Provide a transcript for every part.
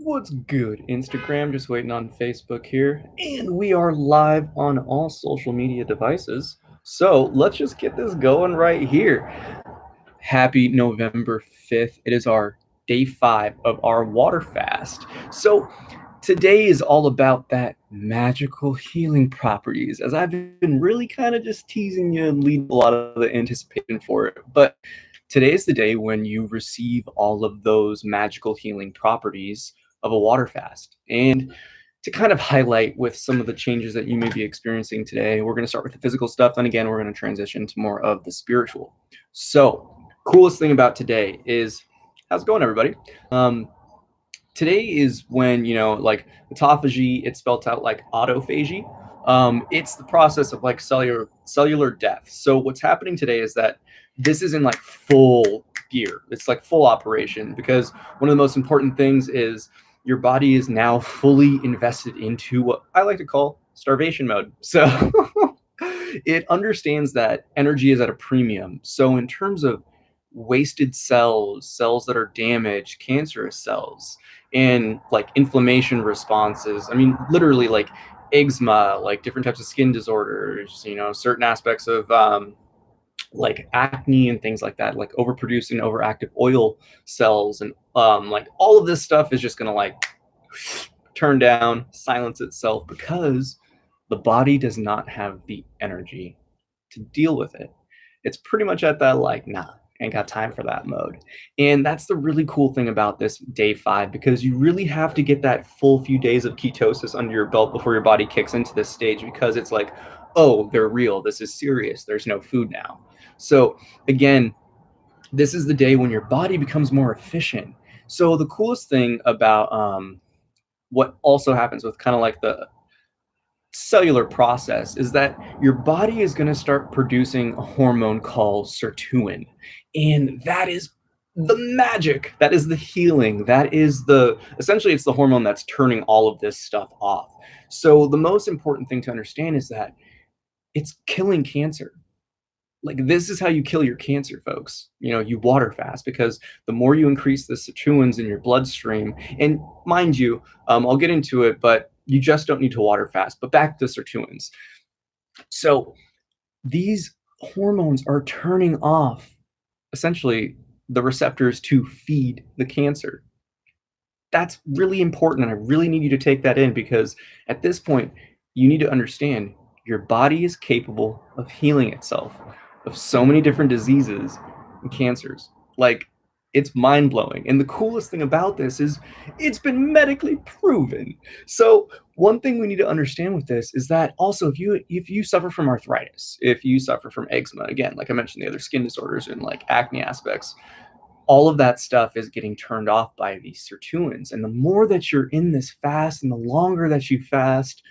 What's good, Instagram? Just waiting on Facebook here. And we are live on all social media devices. So let's just get this going right here. Happy November 5th. It is our day 5 of our water fast. So today is all about that magical healing properties, as I've been really kind of just teasing you and leading a lot of the anticipation for it. But today is the day when you receive all of those magical healing properties of a water fast. And to kind of highlight with some of the changes that you may be experiencing today, we're going to start with the physical stuff. Then again, we're going to transition to more of the spiritual. So, coolest thing about today is, how's it going, everybody? Today is when, like autophagy, it's spelled out like autophagy. It's the process of like cellular death. So what's happening today is that this is in like full gear. It's like full operation, because one of the most important things is your body is now fully invested into what I like to call starvation mode. So it understands that energy is at a premium. So in terms of wasted cells that are damaged, cancerous cells, and like inflammation responses, I mean, literally like eczema, like different types of skin disorders, certain aspects of like acne and things like that, like overproducing overactive oil cells, and like all of this stuff is just gonna like turn down, silence itself, because the body does not have the energy to deal with it. It's pretty much at that like, nah, ain't got time for that mode. And that's the really cool thing about this day 5, because you really have to get that full few days of ketosis under your belt before your body kicks into this stage, because it's like, oh, they're real, this is serious, there's no food now. So again, this is the day when your body becomes more efficient. So the coolest thing about what also happens with kind of like the cellular process is that your body is going to start producing a hormone called sirtuin. And that is the magic, that is the healing, that is the essentially it's the hormone that's turning all of this stuff off. So the most important thing to understand is that it's killing cancer. Like, this is how you kill your cancer, folks. You water fast, because the more you increase the sirtuins in your bloodstream, and mind you, I'll get into it, but you just don't need to water fast. But back to sirtuins. So these hormones are turning off essentially the receptors to feed the cancer. That's really important, and I really need you to take that in, because at this point, you need to understand your body is capable of healing itself of so many different diseases and cancers. Like, it's mind-blowing. And the coolest thing about this is it's been medically proven. So one thing we need to understand with this is that also, if you suffer from arthritis, if you suffer from eczema, again, like I mentioned, the other skin disorders and like acne aspects, all of that stuff is getting turned off by these sirtuins. And the more that you're in this fast and the longer that you fast,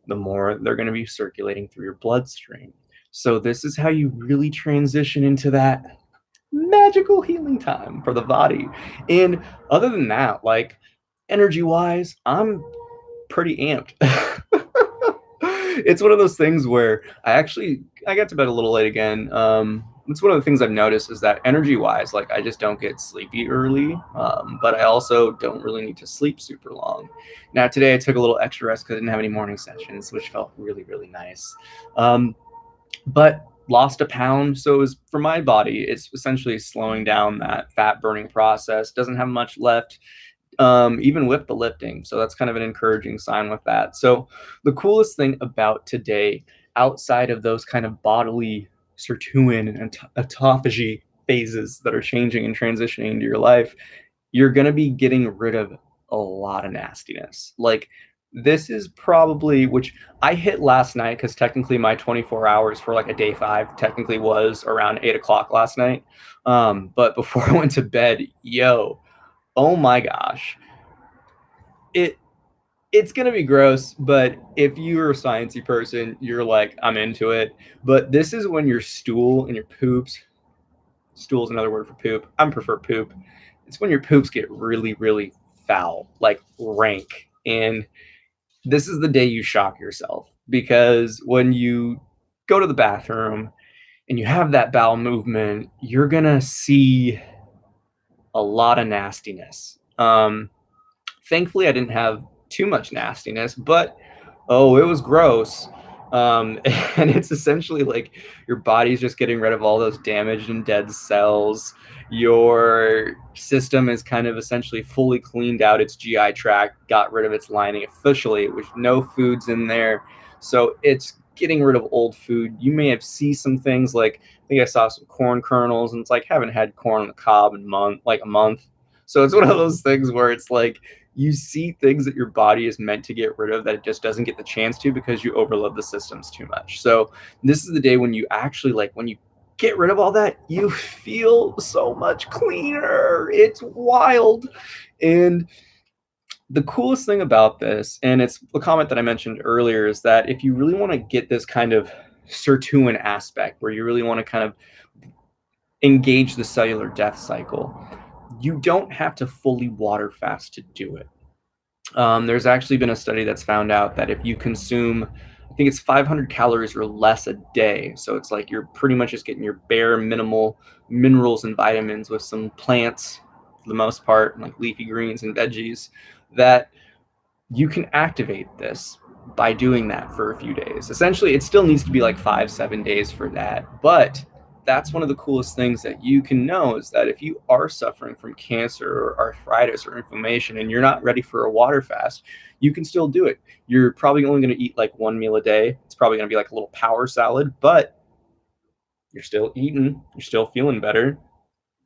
the more they're going to be circulating through your bloodstream. So this is how you really transition into that magical healing time for the body. And other than that, like, energy wise, I'm pretty amped. It's one of those things where I got to bed a little late again. It's one of the things I've noticed is that energy wise, like, I just don't get sleepy early, but I also don't really need to sleep super long. Now today I took a little extra rest because I didn't have any morning sessions, which felt really, really nice. But lost a pound, so for my body, it's essentially slowing down that fat burning process. Doesn't have much left, even with the lifting. So that's kind of an encouraging sign with that. So the coolest thing about today, outside of those kind of bodily sirtuin and autophagy phases that are changing and transitioning into your life, you're going to be getting rid of a lot of nastiness. Like, this is probably, which I hit last night, because technically my 24 hours for like a day 5 technically was around 8 o'clock last night. But before I went to bed, oh my gosh, it's gonna be gross, but if you're a sciencey person, you're like, I'm into it. But this is when your stool and your poops, stool is another word for poop, I prefer poop, it's when your poops get really, really foul, like rank. And this is the day you shock yourself, because when you go to the bathroom and you have that bowel movement, you're gonna see a lot of nastiness. Thankfully, I didn't have too much nastiness, but oh, it was gross. And it's essentially like your body's just getting rid of all those damaged and dead cells. Your system is kind of essentially fully cleaned out its GI tract, got rid of its lining officially, with no foods in there. So it's getting rid of old food. You may have seen some things like, I think I saw some corn kernels, and it's like, haven't had corn on the cob in a month. So it's one of those things where it's like you see things that your body is meant to get rid of that it just doesn't get the chance to because you overload the systems too much. So this is the day when you actually, like, when you get rid of all that, you feel so much cleaner. It's wild. And the coolest thing about this, and it's the comment that I mentioned earlier, is that if you really want to get this kind of sirtuin aspect where you really want to kind of engage the cellular death cycle, you don't have to fully water fast to do it. There's actually been a study that's found out that if you consume, I think it's 500 calories or less a day, so it's like you're pretty much just getting your bare minimal minerals and vitamins with some plants for the most part, like leafy greens and veggies, that you can activate this by doing that for a few days. Essentially, it still needs to be like 5-7 days for that, but that's one of the coolest things that you can know, is that if you are suffering from cancer or arthritis or inflammation and you're not ready for a water fast, you can still do it. You're probably only going to eat like one meal a day. It's probably going to be like a little power salad, but you're still eating, you're still feeling better.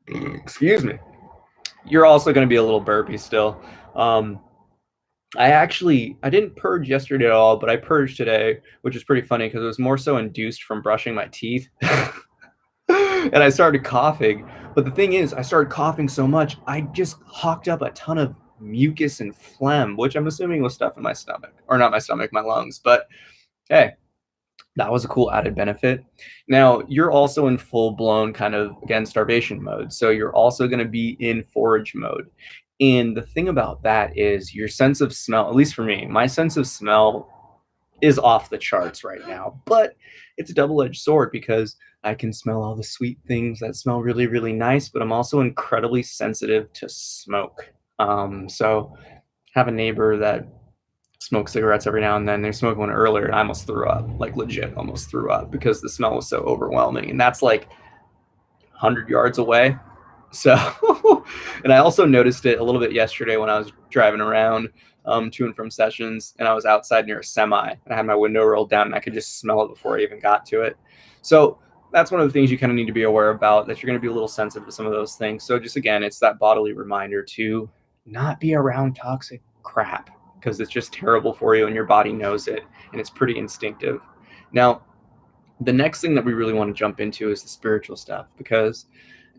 Excuse me. You're also going to be a little burpy still. I didn't purge yesterday at all, but I purged today, which is pretty funny because it was more so induced from brushing my teeth. And I started coughing. But the thing is, I started coughing so much, I just hawked up a ton of mucus and phlegm, which I'm assuming was stuff in my stomach. Or not my stomach, my lungs. But hey, that was a cool added benefit. Now, you're also in full-blown kind of, again, starvation mode. So you're also going to be in forage mode. And the thing about that is your sense of smell, at least for me, my sense of smell is off the charts right now. But it's a double-edged sword because I can smell all the sweet things that smell really, really nice, but I'm also incredibly sensitive to smoke. So have a neighbor that smoke cigarettes every now and then. They smoked one earlier and I almost threw up, like legit almost threw up because the smell was so overwhelming. And that's like 100 yards away. So, and I also noticed it a little bit yesterday when I was driving around to and from sessions, and I was outside near a semi and I had my window rolled down and I could just smell it before I even got to it. So that's one of the things you kind of need to be aware about, that you're going to be a little sensitive to some of those things. So just, again, it's that bodily reminder to not be around toxic crap, because it's just terrible for you and your body knows it, and it's pretty instinctive. Now, the next thing that we really want to jump into is the spiritual stuff, because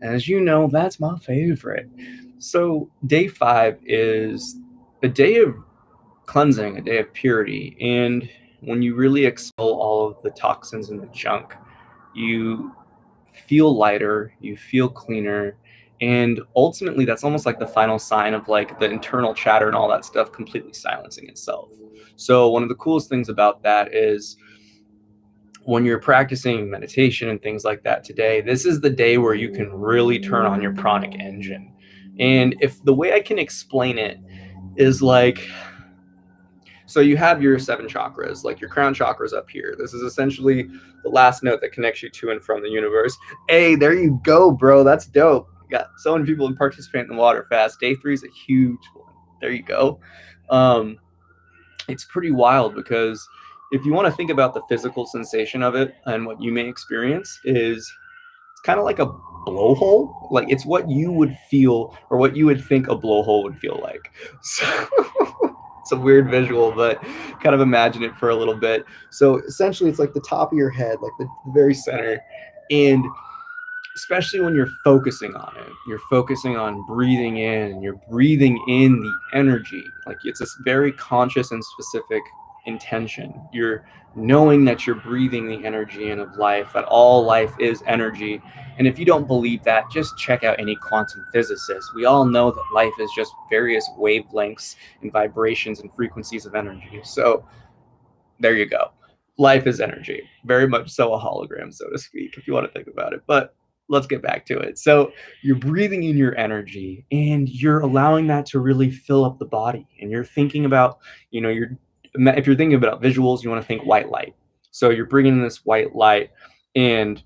as you know, that's my favorite. So day 5 is a day of cleansing, a day of purity. And when you really expel all of the toxins and the junk, you feel lighter, you feel cleaner. And ultimately, that's almost like the final sign of like the internal chatter and all that stuff completely silencing itself. So one of the coolest things about that is when you're practicing meditation and things like that today, this is the day where you can really turn on your pranic engine. And if the way I can explain it is like, so you have your 7 chakras, like your crown chakras up here. This is essentially the last note that connects you to and from the universe. Hey, there you go, bro. That's dope. You got so many people participating in the Waterfast. Day 3 is a huge one. There you go. It's pretty wild because if you want to think about the physical sensation of it, and what you may experience is it's kind of like a blowhole. Like, it's what you would feel, or what you would think a blowhole would feel like. So it's a weird visual, but kind of imagine it for a little bit. So essentially, it's like the top of your head, like the very center. And especially when you're focusing on it, you're focusing on breathing in, you're breathing in the energy. Like, it's a very conscious and specific intention. You're knowing that you're breathing the energy in of life, that all life is energy. And if you don't believe that, just check out any quantum physicist. We all know that life is just various wavelengths and vibrations and frequencies of energy. So there you go. Life is energy, very much so a hologram, so to speak, if you want to think about it. But let's get back to it. So you're breathing in your energy and you're allowing that to really fill up the body. And you're thinking about, if you're thinking about visuals, you want to think white light. So you're bringing in this white light, and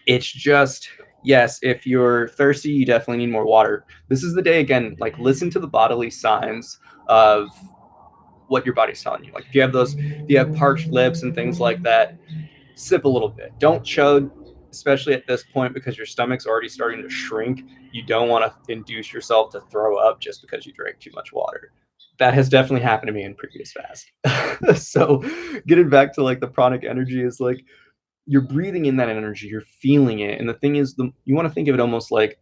it's just, yes, if you're thirsty, you definitely need more water. This is the day, again, like listen to the bodily signs of what your body's telling you. Like if you have parched lips and things like that, sip a little bit. Don't chug, especially at this point, because your stomach's already starting to shrink. You don't want to induce yourself to throw up just because you drank too much water. That has definitely happened to me in previous fast. So getting back to like the pranic energy is like you're breathing in that energy, you're feeling it. And the thing is, you want to think of it almost like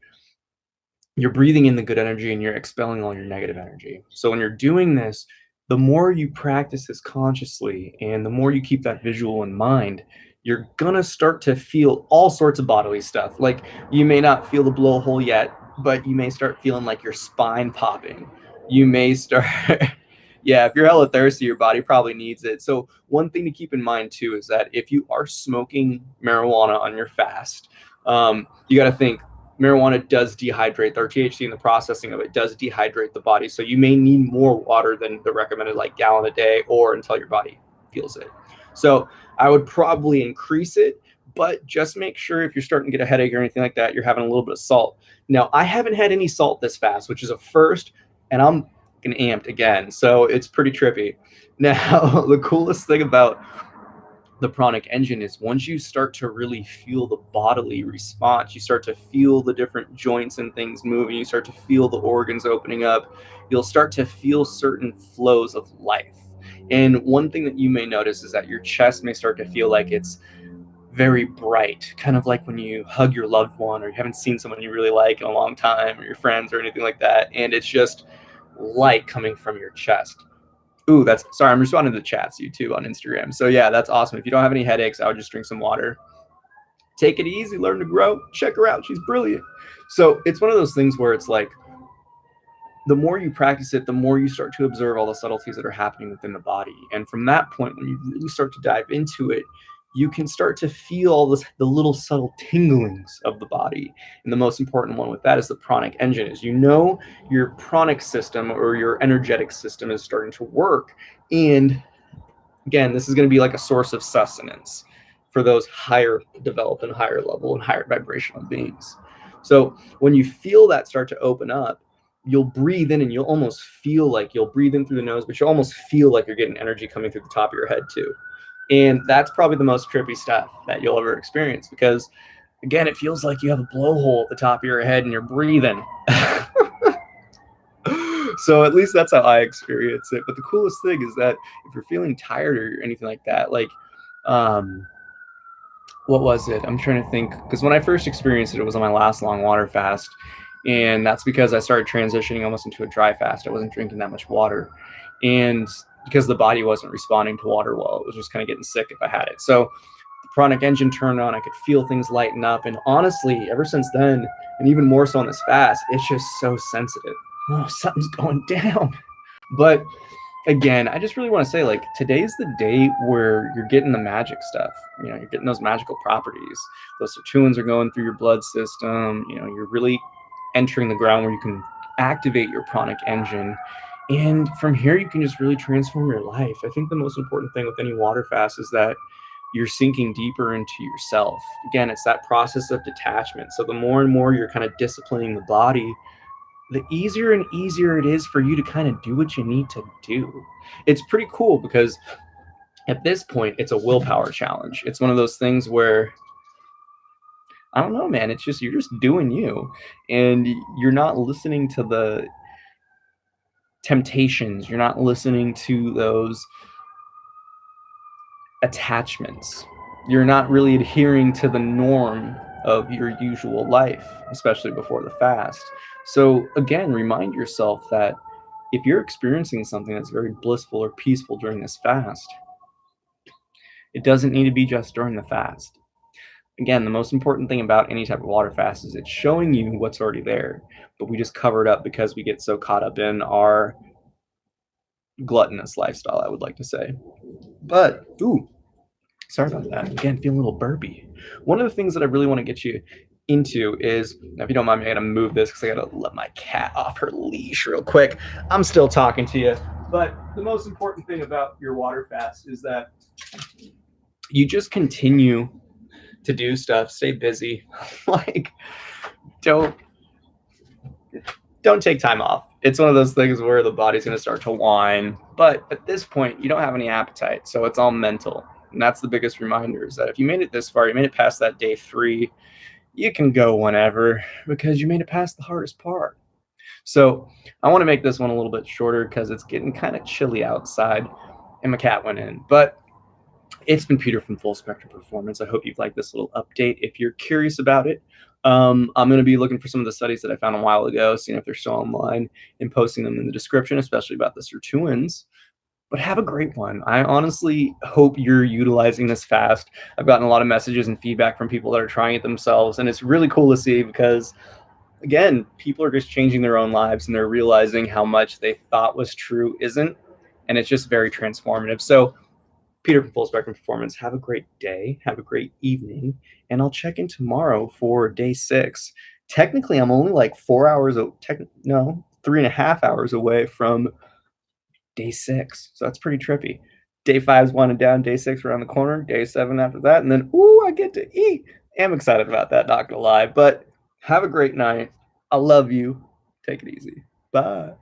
you're breathing in the good energy and you're expelling all your negative energy. So when you're doing this, the more you practice this consciously and the more you keep that visual in mind, you're gonna start to feel all sorts of bodily stuff. Like you may not feel the blowhole yet, but you may start feeling like your spine popping. You may start, yeah, if you're hella thirsty, your body probably needs it. So one thing to keep in mind too is that if you are smoking marijuana on your fast, you got to think marijuana does dehydrate, or THC in the processing of it does dehydrate the body. So you may need more water than the recommended like gallon a day or until your body feels it. So I would probably increase it, but just make sure if you're starting to get a headache or anything like that, you're having a little bit of salt. Now, I haven't had any salt this fast, which is a first, and I'm getting amped again. So it's pretty trippy. Now, the coolest thing about the pranic engine is once you start to really feel the bodily response, you start to feel the different joints and things moving, you start to feel the organs opening up, you'll start to feel certain flows of life. And one thing that you may notice is that your chest may start to feel like it's very bright, kind of like when you hug your loved one or you haven't seen someone you really like in a long time or your friends or anything like that. And it's just light coming from your chest. Ooh, that's sorry. I'm responding to the chats, you too, on Instagram. So yeah, that's awesome. If you don't have any headaches, I would just drink some water. Take it easy, learn to grow. Check her out. She's brilliant. So it's one of those things where it's like the more you practice it, the more you start to observe all the subtleties that are happening within the body. And from that point, when you really start to dive into it, you can start to feel all this, the little subtle tinglings of the body. And the most important one with that is the pranic engine. Is your pranic system or your energetic system is starting to work. And again, this is going to be like a source of sustenance for those higher developed and higher level and higher vibrational beings. So when you feel that start to open up, you'll breathe in and you'll almost feel like you'll breathe in through the nose, but you'll almost feel like you're getting energy coming through the top of your head too. And that's probably the most trippy stuff that you'll ever experience because, again, it feels like you have a blowhole at the top of your head and you're breathing. So at least that's how I experience it. But the coolest thing is that if you're feeling tired or anything like that, like, what was it? I'm trying to think, because when I first experienced it, it was on my last long water fast. And that's because I started transitioning almost into a dry fast. I wasn't drinking that much water. And because the body wasn't responding to water well, it was just kind of getting sick if I had it. So the pranic engine turned on, I could feel things lighten up. And honestly, ever since then, and even more so on this fast, it's just so sensitive. Oh, something's going down. But again, I just really want to say, like, today's the day where you're getting the magic stuff. You're getting those magical properties. Those sirtuins are going through your blood system. You're really entering the ground where you can activate your pranic engine. And from here, you can just really transform your life. I think the most important thing with any water fast is that you're sinking deeper into yourself. Again, it's that process of detachment. So the more and more you're kind of disciplining the body, the easier and easier it is for you to kind of do what you need to do. It's pretty cool because at this point, it's a willpower challenge. It's one of those things where, I don't know, man, you're just doing you. And you're not listening to the temptations. You're not listening to those attachments. You're not really adhering to the norm of your usual life, especially before the fast. So again, remind yourself that if you're experiencing something that's very blissful or peaceful during this fast, it doesn't need to be just during the fast. Again, the most important thing about any type of water fast is it's showing you what's already there, but we just cover it up because we get so caught up in our gluttonous lifestyle, I would like to say. But, ooh, Sorry about that. Again, feeling a little burpy. One of the things that I really want to get you into is, now if you don't mind me, I gotta move this because I gotta let my cat off her leash real quick. I'm still talking to you. But the most important thing about your water fast is that you just continue to do stuff, stay busy. Like, don't don't take time off. It's one of those things where the body's going to start to whine, but at this point you don't have any appetite, so it's all mental. And that's the biggest reminder, is that if you made it this far, you made it past that day 3, you can go whenever, because you made it past the hardest part. So I want to make this one a little bit shorter because it's getting kind of chilly outside and my cat went in. But it's been Peter from Full Spectrum Performance. I hope you've liked this little update. If you're curious about it, I'm going to be looking for some of the studies that I found a while ago, seeing if they're still online, and posting them in the description, especially about the sirtuins. But have a great one. I honestly hope you're utilizing this fast. I've gotten a lot of messages and feedback from people that are trying it themselves, and it's really cool to see because, again, people are just changing their own lives and they're realizing how much they thought was true isn't, and it's just very transformative. So Peter from Full Spectrum Performance, have a great day, have a great evening, and I'll check in tomorrow for day 6. Technically, I'm only like 4 hours, no, 3.5 hours away from day 6, so that's pretty trippy. Day 5's winding down, day 6 around the corner, day 7 after that, and then, ooh, I get to eat. I'm excited about that, not gonna lie, but have a great night. I love you. Take it easy. Bye.